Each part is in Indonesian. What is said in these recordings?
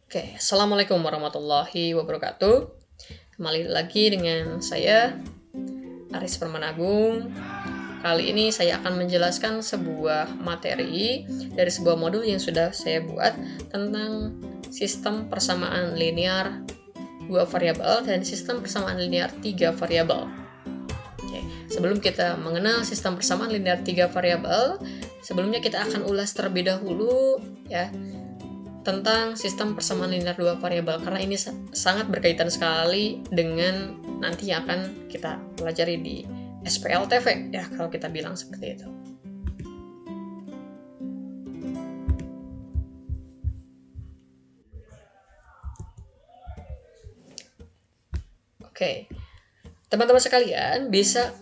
Oke, Assalamualaikum warahmatullahi wabarakatuh. Kembali lagi dengan saya, Aris Permanagung. Kali ini saya akan menjelaskan sebuah materi dari sebuah modul yang sudah saya buat tentang sistem persamaan linear 2 variabel dan sistem persamaan linear 3 variabel. Oke, sebelum kita mengenal sistem persamaan linear 3 variabel, sebelumnya kita akan ulas terlebih dahulu ya tentang sistem persamaan linear 2 variabel karena ini sangat berkaitan sekali dengan nanti yang akan kita pelajari di SPLTV ya kalau kita bilang seperti itu. Oke. Teman-teman sekalian bisa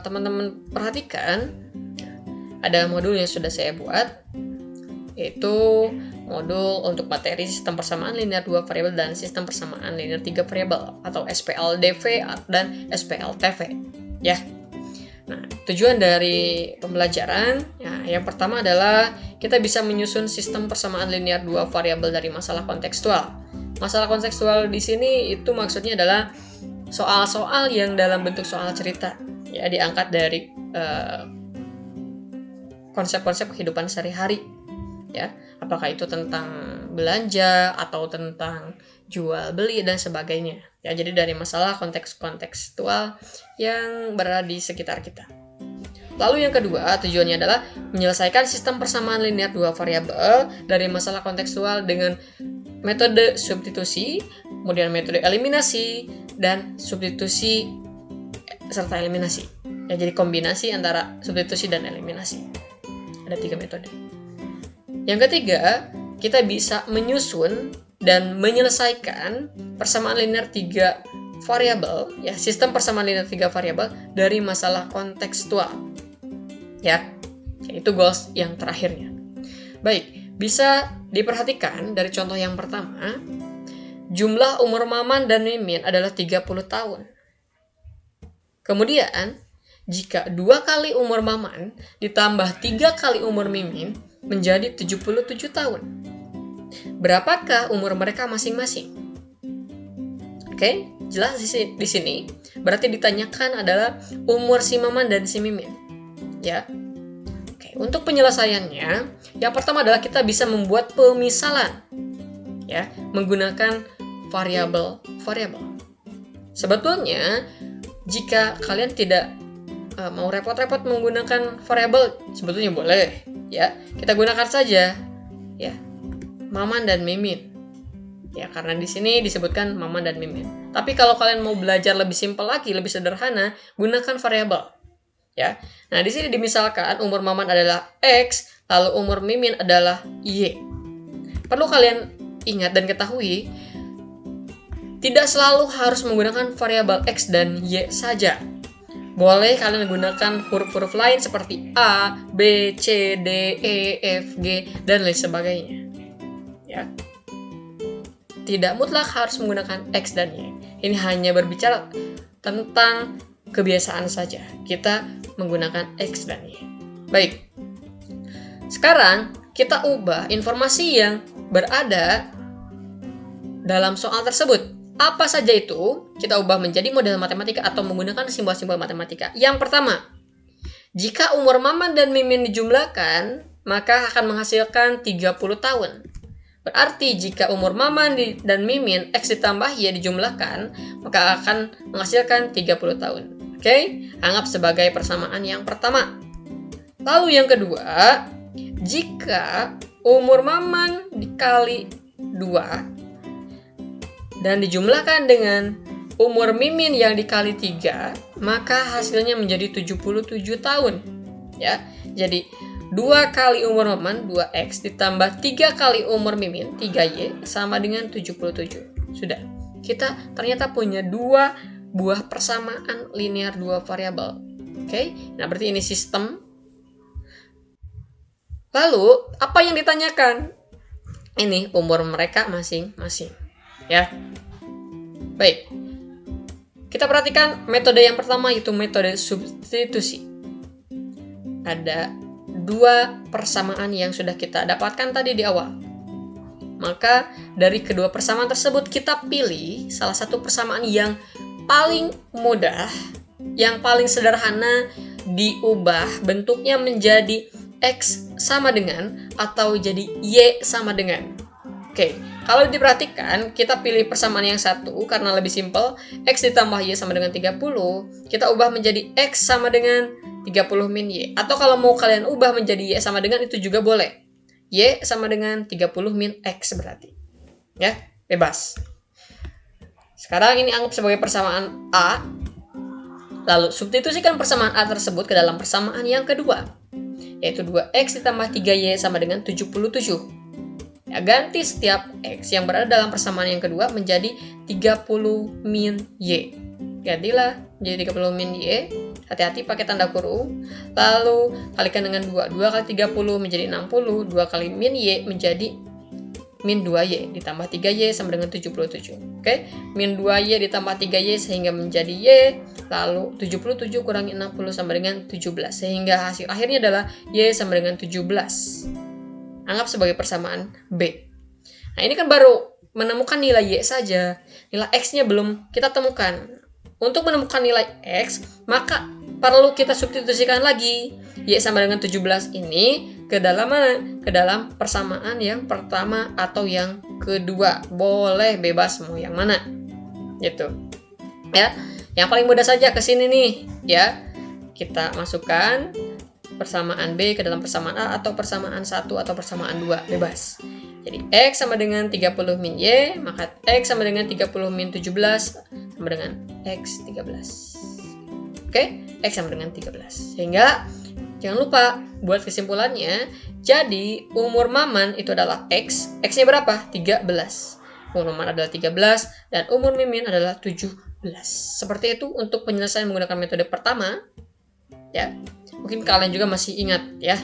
teman-teman perhatikan ada modul yang sudah saya buat, yaitu modul untuk materi sistem persamaan linear 2 variabel dan sistem persamaan linear 3 variabel atau SPLDV dan SPLTV ya. Nah, tujuan dari pembelajaran ya, yang pertama adalah kita bisa menyusun sistem persamaan linear 2 variabel dari masalah kontekstual. Masalah kontekstual di sini itu maksudnya adalah soal-soal yang dalam bentuk soal cerita ya, diangkat dari konsep-konsep kehidupan sehari-hari ya, apakah itu tentang belanja atau tentang jual beli dan sebagainya ya. Jadi dari masalah kontekstual yang berada di sekitar kita. Lalu yang kedua, tujuannya adalah menyelesaikan sistem persamaan linear 2 variabel dari masalah kontekstual dengan metode substitusi, kemudian metode eliminasi dan substitusi serta eliminasi ya. Jadi kombinasi antara substitusi dan eliminasi. Ada 3 metode. Yang ketiga, kita bisa menyusun dan menyelesaikan persamaan linear 3 variabel ya, sistem persamaan linear 3 variabel dari masalah kontekstual. Ya. Itu goals yang terakhirnya. Baik, bisa diperhatikan dari contoh yang pertama, jumlah umur Maman dan Mimin adalah 30 tahun. Kemudian, jika 2 kali umur Maman ditambah 3 kali umur Mimin menjadi 77 tahun. Berapakah umur mereka masing-masing? Oke, jelas di sini. Berarti ditanyakan adalah umur si Maman dan si Mimin. Ya. Oke, untuk penyelesaiannya, yang pertama adalah kita bisa membuat pemisalan. Ya, menggunakan variabel-variabel. Sebetulnya, jika kalian tidak mau repot-repot menggunakan variabel, sebetulnya boleh ya, kita gunakan saja ya Maman dan Mimin ya, karena di sini disebutkan Maman dan Mimin. Tapi kalau kalian mau belajar lebih simpel lagi, lebih sederhana, gunakan variabel ya. Nah, di sini dimisalkan umur Maman adalah X, lalu umur Mimin adalah Y. Perlu kalian ingat dan ketahui, tidak selalu harus menggunakan variabel X dan Y saja. Boleh kalian gunakan huruf-huruf lain seperti A, B, C, D, E, F, G, dan lain sebagainya. Ya. Tidak mutlak harus menggunakan X dan Y. Ini hanya berbicara tentang kebiasaan saja. Kita menggunakan X dan Y. Baik. Sekarang kita ubah informasi yang berada dalam soal tersebut. Apa saja itu? Kita ubah menjadi model matematika atau menggunakan simbol-simbol matematika. Yang pertama, jika umur Maman dan Mimin dijumlahkan, maka akan menghasilkan 30 tahun. Berarti jika umur Maman dan Mimin X ditambah Y dijumlahkan, maka akan menghasilkan 30 tahun. Oke? Anggap sebagai persamaan yang pertama. Lalu yang kedua, jika umur Maman dikali 2 dan dijumlahkan dengan umur Mimin yang dikali 3, maka hasilnya menjadi 77 tahun. Ya. Jadi 2 kali umur Maman 2X ditambah 3 kali umur Mimin 3Y sama dengan 77. Sudah. Kita ternyata punya 2 buah persamaan linear 2 variabel. Oke? Nah, berarti ini sistem. Lalu, apa yang ditanyakan? Ini umur mereka masing-masing. Ya. Baik. Kita perhatikan metode yang pertama, yaitu metode substitusi. Ada 2 persamaan yang sudah kita dapatkan tadi di awal. Maka dari kedua persamaan tersebut kita pilih salah satu persamaan yang paling mudah, yang paling sederhana, diubah bentuknya menjadi X sama dengan atau jadi Y sama dengan. Oke, kalau diperhatikan kita pilih persamaan yang satu karena lebih simpel. X ditambah Y sama dengan 30, kita ubah menjadi X sama dengan 30 min Y. Atau kalau mau kalian ubah menjadi Y sama dengan itu juga boleh. Y sama dengan 30 min X berarti. Ya, bebas. Sekarang ini anggap sebagai persamaan A. Lalu substitusikan persamaan A tersebut ke dalam persamaan yang kedua, yaitu 2X ditambah 3Y sama dengan 77. Ya, ganti setiap X yang berada dalam persamaan yang kedua menjadi 30 min Y. Gantilah menjadi 30 min Y. Hati-hati pakai tanda kurung. Lalu kalikan dengan 2. 2 kali 30 menjadi 60. 2 kali min Y menjadi min 2Y ditambah 3Y sama dengan 77. Oke, min 2Y ditambah 3Y sehingga menjadi Y. Lalu 77 kurangi 60 sama dengan 17. Sehingga hasil akhirnya adalah Y sama dengan 17. Anggap sebagai persamaan B. Nah, ini kan baru menemukan nilai Y saja. Nilai X-nya belum kita temukan. Untuk menemukan nilai X, maka perlu kita substitusikan lagi Y sama dengan 17 ini ke dalam mana? Ke dalam persamaan yang pertama atau yang kedua. Boleh bebas mau yang mana. Gitu. Ya. Yang paling mudah saja ke sini nih, ya. Kita masukkan persamaan B ke dalam persamaan A atau persamaan 1 atau persamaan 2, bebas. Jadi X sama dengan 30 min Y, maka X sama dengan 30 min 17 sama dengan X 13. Oke, X sama dengan 13. Sehingga jangan lupa buat kesimpulannya, jadi umur Maman itu adalah X. X-nya berapa? 13. Umur Maman adalah 13 dan umur Mimin adalah 17. Seperti itu untuk penyelesaian menggunakan metode pertama. Ya. Mungkin kalian juga masih ingat ya.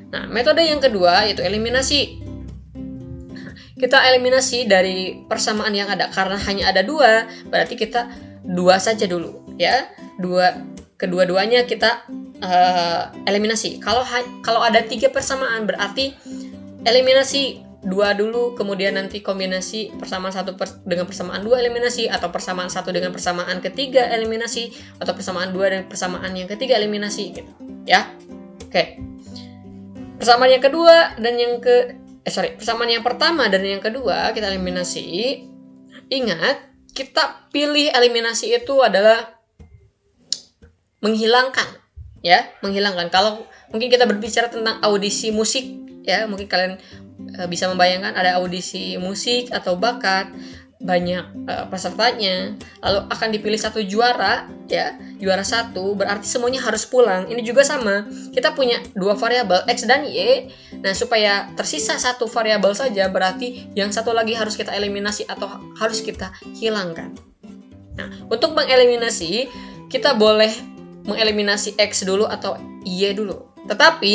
Nah, metode yang kedua yaitu eliminasi. Kita eliminasi dari persamaan yang ada karena hanya ada 2, berarti kita 2 saja dulu ya. Kedua-duanya kita eliminasi. Kalau ada 3 persamaan berarti eliminasi 2 dulu, kemudian nanti kombinasi persamaan 1 dengan persamaan 2 eliminasi, atau persamaan 1 dengan persamaan ketiga eliminasi, atau persamaan 2 dan persamaan yang ketiga eliminasi gitu. Ya. Oke. Persamaan yang kedua dan persamaan yang pertama dan yang kedua kita eliminasi. Ingat, kita pilih eliminasi itu adalah menghilangkan, ya, menghilangkan. Kalau mungkin kita berbicara tentang audisi musik, ya, mungkin kalian bisa membayangkan ada audisi musik atau bakat, banyak pesertanya, lalu akan dipilih satu juara, ya, juara 1, berarti semuanya harus pulang. Ini juga sama, kita punya 2 variabel X dan Y. Nah, supaya tersisa 1 variabel saja, berarti yang satu lagi harus kita eliminasi atau harus kita hilangkan. Nah, untuk mengeliminasi, kita boleh mengeliminasi X dulu atau Y dulu. Tetapi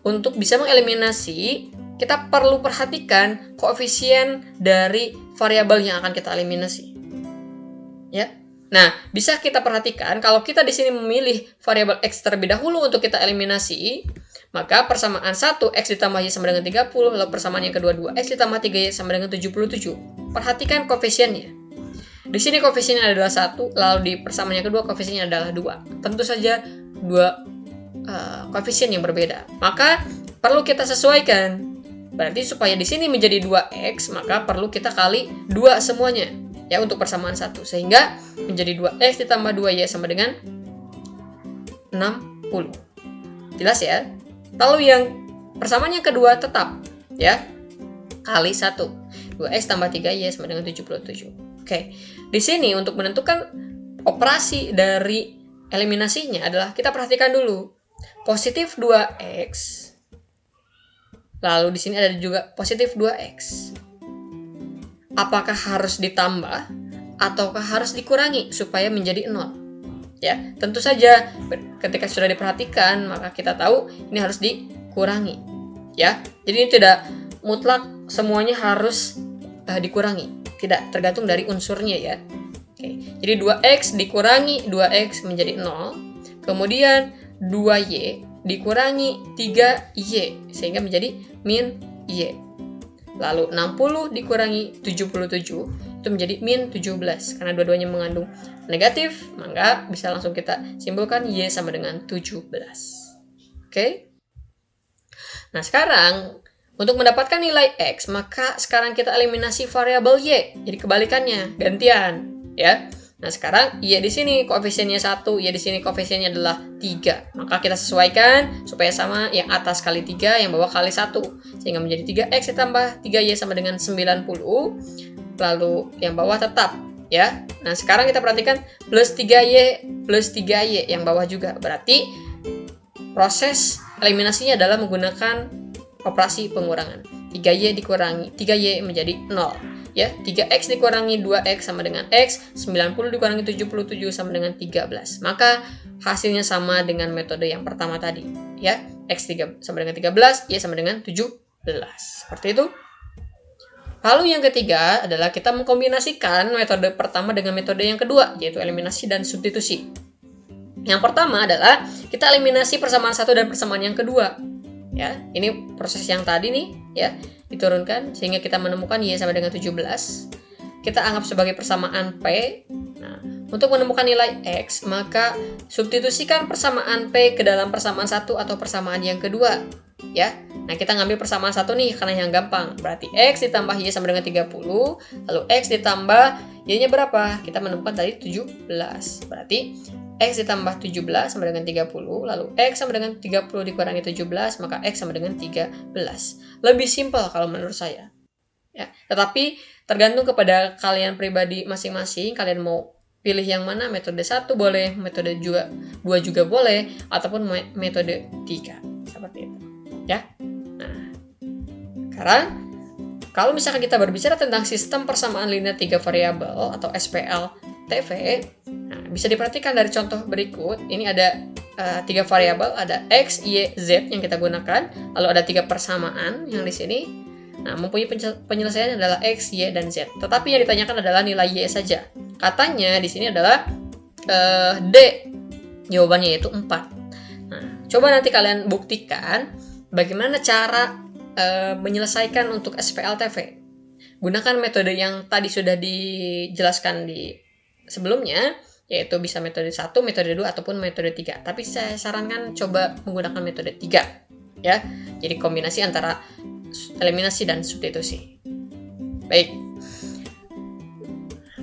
untuk bisa mengeliminasi, kita perlu perhatikan koefisien dari variabel yang akan kita eliminasi. Ya. Nah, bisa kita perhatikan kalau kita di sini memilih variabel X terlebih dahulu untuk kita eliminasi, maka persamaan 1 X ditambah Y sama dengan 30, lalu persamaan yang kedua 2X ditambah 3Y sama dengan 77. Perhatikan koefisiennya. Di sini koefisiennya adalah 1, lalu di persamaan yang kedua koefisiennya adalah 2. Tentu saja 2 koefisien yang berbeda. Maka perlu kita sesuaikan. Berarti supaya di sini menjadi 2X, maka perlu kita kali 2 semuanya. Ya, untuk persamaan 1. Sehingga menjadi 2X ditambah 2Y sama dengan 60. Jelas ya? Lalu yang persamaan yang kedua tetap, ya, kali 1. 2X tambah 3Y sama dengan 77. Oke. Di sini untuk menentukan operasi dari eliminasinya adalah kita perhatikan dulu. Positif 2X. Lalu di sini ada juga positif 2X. Apakah harus ditambah ataukah harus dikurangi supaya menjadi 0? Ya, tentu saja ketika sudah diperhatikan maka kita tahu ini harus dikurangi. Ya, jadi ini tidak mutlak semuanya harus dikurangi. Tidak tergantung dari unsurnya ya. Oke. Jadi 2X dikurangi 2X menjadi 0. Kemudian 2Y dikurangi 3Y sehingga menjadi min Y. lalu 60 dikurangi 77, itu menjadi min 17. Karena dua-duanya mengandung negatif, maka bisa langsung kita simpulkan Y sama dengan 17. Oke? Nah, sekarang untuk mendapatkan nilai X, maka sekarang kita eliminasi variabel Y. Jadi kebalikannya, gantian. Ya. Nah, sekarang Y di sini koefisiennya 1, Y di sini koefisiennya adalah 3. Maka kita sesuaikan supaya sama, yang atas kali 3, yang bawah kali 1. Sehingga menjadi 3X ditambah 3Y sama dengan 90. Lalu yang bawah tetap. Ya. Nah, sekarang kita perhatikan plus 3Y plus 3Y yang bawah juga. Berarti proses eliminasinya adalah menggunakan operasi pengurangan. 3Y dikurangi 3Y menjadi 0. Ya, 3X dikurangi 2X sama dengan X, 90 dikurangi 77 sama dengan 13. Maka hasilnya sama dengan metode yang pertama tadi. Ya, X sama dengan 13, Y sama dengan 17. Seperti itu. Lalu yang ketiga adalah kita mengkombinasikan metode pertama dengan metode yang kedua, yaitu eliminasi dan substitusi. Yang pertama adalah kita eliminasi persamaan satu dan persamaan yang kedua. Ya, ini proses yang tadi nih, ya, diturunkan sehingga kita menemukan Y sama dengan 17. Kita anggap sebagai persamaan P. Nah, untuk menemukan nilai X, maka substitusikan persamaan P ke dalam persamaan satu atau persamaan yang kedua. Ya, nah kita ngambil persamaan satu nih karena yang gampang. Berarti X ditambah Y sama dengan 30, lalu X ditambah Y-nya berapa? Kita menemukan tadi 17. Berarti X ditambah 17 sama dengan 30, lalu X sama dengan 30 dikurangi 17, maka X sama dengan 13. Lebih simpel kalau menurut saya. Ya, tetapi tergantung kepada kalian pribadi masing-masing, kalian mau pilih yang mana, metode 1 boleh, metode 2 juga boleh, ataupun metode 3. Seperti itu. Ya. Nah, sekarang kalau misalkan kita berbicara tentang sistem persamaan linear 3 variabel atau SPLTV, nah, bisa diperhatikan dari contoh berikut. Ini ada 3 variabel, ada X, Y, Z yang kita gunakan, lalu ada 3 persamaan yang di sini. Nah, mempunyai penyelesaian adalah X, Y, dan Z. Tetapi yang ditanyakan adalah nilai Y saja. Katanya di sini adalah D. Jawabannya yaitu 4. Nah, coba nanti kalian buktikan bagaimana cara menyelesaikan untuk SPLTV. Gunakan metode yang tadi sudah dijelaskan di sebelumnya, yaitu bisa metode 1, metode 2, ataupun metode 3. Tapi saya sarankan coba menggunakan metode 3. Ya, jadi kombinasi antara eliminasi dan substitusi. Baik.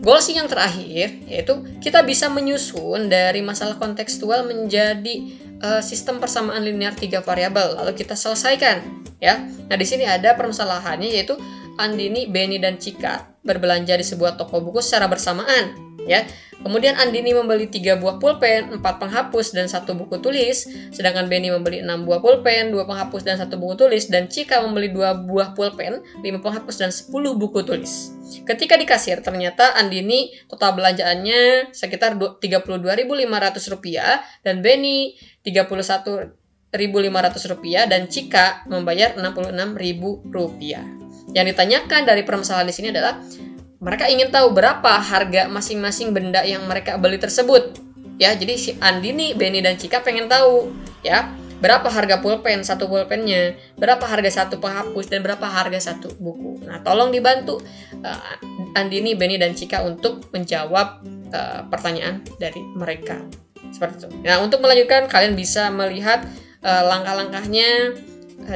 Goals yang terakhir yaitu kita bisa menyusun dari masalah kontekstual menjadi sistem persamaan linear 3 variabel, lalu kita selesaikan, ya. Nah, di sini ada permasalahannya yaitu Andini, Benny, dan Cika berbelanja di sebuah toko buku secara bersamaan, ya. Kemudian Andini membeli 3 buah pulpen, 4 penghapus, dan 1 buku tulis. Sedangkan Benny membeli 6 buah pulpen, 2 penghapus, dan 1 buku tulis. Dan Cika membeli 2 buah pulpen, 5 penghapus, dan 10 buku tulis. Ketika di kasir, ternyata Andini total belanjaannya sekitar Rp32.500 dan Benny Rp31.500 dan Cika membayar Rp66.000. Yang ditanyakan dari permasalahan di sini adalah mereka ingin tahu berapa harga masing-masing benda yang mereka beli tersebut. Ya, jadi si Andini, Benny, dan Cika pengen tahu, ya, berapa harga pulpen, satu pulpennya, berapa harga satu penghapus, dan berapa harga satu buku. Nah, tolong dibantu Andini, Benny, dan Cika untuk menjawab pertanyaan dari mereka. Seperti itu. Nah, untuk melanjutkan, kalian bisa melihat langkah-langkahnya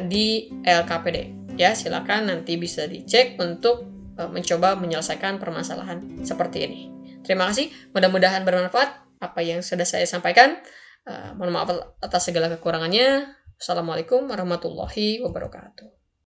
di LKPD. Ya, silakan nanti bisa dicek untuk mencoba menyelesaikan permasalahan seperti ini. Terima kasih, mudah-mudahan bermanfaat apa yang sudah saya sampaikan. Mohon maaf atas segala kekurangannya. Assalamualaikum warahmatullahi wabarakatuh.